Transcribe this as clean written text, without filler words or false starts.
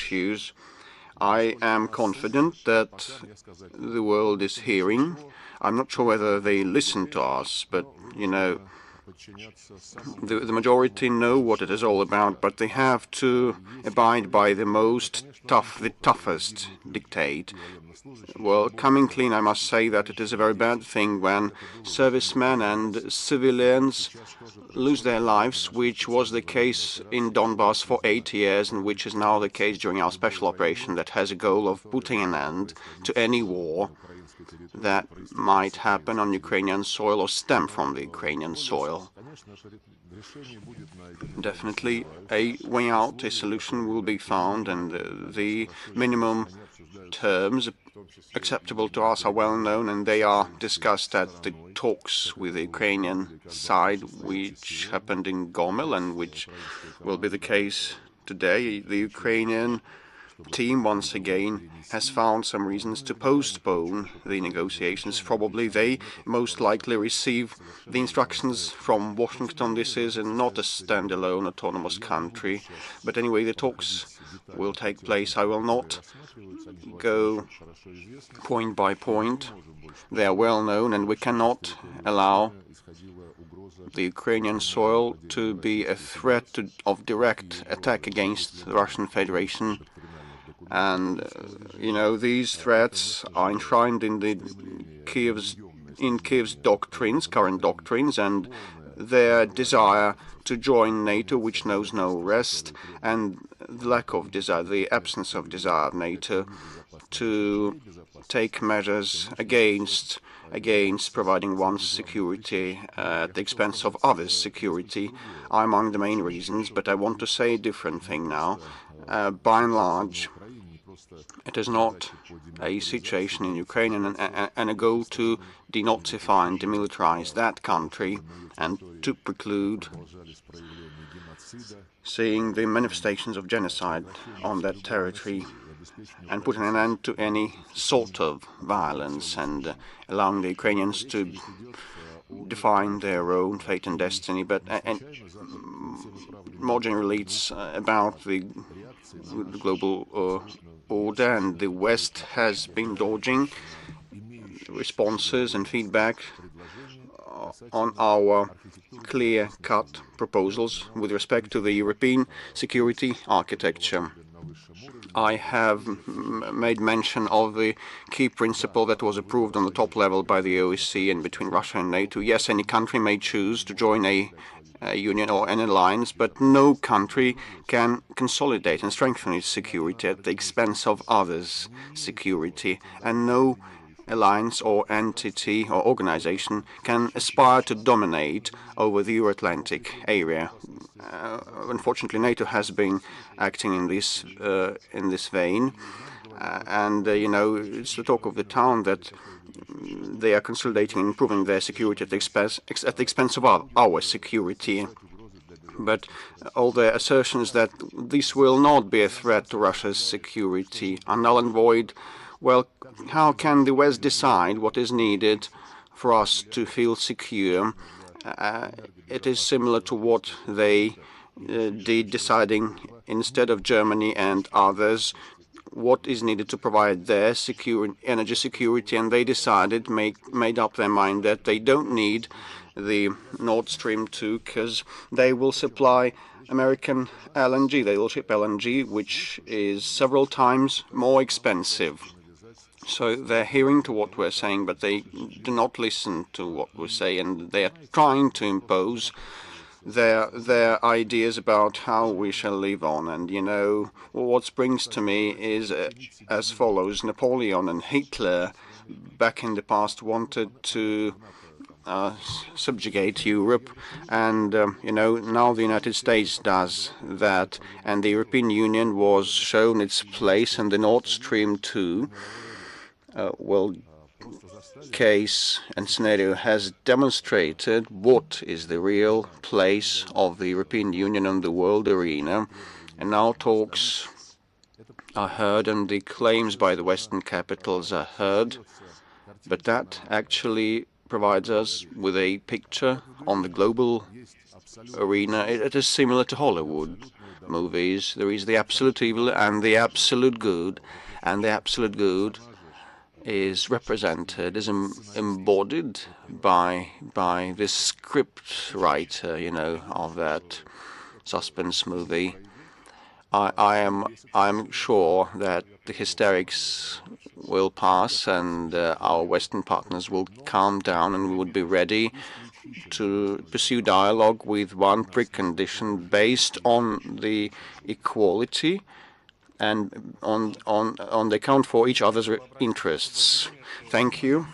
issues. I am confident that the world is hearing. I'm not sure whether they listen to us, but, the majority know what it is all about, but they have to abide by the toughest dictate. Well, coming clean, I must say that it is a very bad thing when servicemen and civilians lose their lives, which was the case in Donbass for 8 years and which is now the case during our special operation that has a goal of putting an end to any war that might happen on Ukrainian soil or stem from the Ukrainian soil. Definitely a way out, a solution will be found, and the minimum terms acceptable to us are well known, and they are discussed at the talks with the Ukrainian side, which happened in Gomel and which will be the case today. The Ukrainian team once again has found some reasons to postpone the negotiations. Probably they most likely receive the instructions from Washington. This is not a standalone autonomous country, but anyway, the talks will take place. I will not go point by point. They are well known, and we cannot allow the Ukrainian soil to be a threat of direct attack against the Russian Federation. And, these threats are enshrined in Kiev's doctrines, current doctrines, and their desire to join NATO, which knows no rest, and the lack of desire, the absence of desire of NATO to take measures against providing one's security at the expense of others' security are among the main reasons. But I want to say a different thing now. By and large, it is not a situation in Ukraine and a goal to denazify and demilitarize that country and to preclude seeing the manifestations of genocide on that territory and putting an end to any sort of violence and allowing the Ukrainians to define their own fate and destiny. But more generally, it's about the global order, and the West has been dodging responses and feedback on our clear-cut proposals with respect to the European security architecture. I have made mention of the key principle that was approved on the top level by the OSCE and between Russia and NATO. Yes, any country may choose to join a union or an alliance, but no country can consolidate and strengthen its security at the expense of others' security, and no alliance or entity or organization can aspire to dominate over the Euro-Atlantic area. Unfortunately, NATO has been acting in this vein, and it's the talk of the town that they are consolidating and improving their security at the expense of our security. But all their assertions that this will not be a threat to Russia's security are null and void. Well, how can the West decide what is needed for us to feel secure? It is similar to what they did, deciding instead of Germany and others what is needed to provide their energy security, and they decided, made up their mind that they don't need the Nord Stream 2 because they will supply American LNG. They will ship LNG, which is several times more expensive. So they're hearing to what we're saying, but they do not listen to what we say, and they are trying to impose their ideas about how we shall live on. And what springs to me is as follows: Napoleon and Hitler back in the past wanted to subjugate Europe, and now the United States does that, and the European Union was shown its place, and the Nord Stream 2 case and scenario has demonstrated what is the real place of the European Union on the world arena. And now talks are heard and the claims by the Western capitals are heard, but that actually provides us with a picture on the global arena. It is similar to Hollywood. movies. There is the absolute evil and the absolute good, and the absolute good is represented, is embodied by this script writer, of that suspense movie. I am sure that the hysterics will pass and our Western partners will calm down, and we would be ready to pursue dialogue with one precondition based on the equality and on the account for each other's interests. Thank you.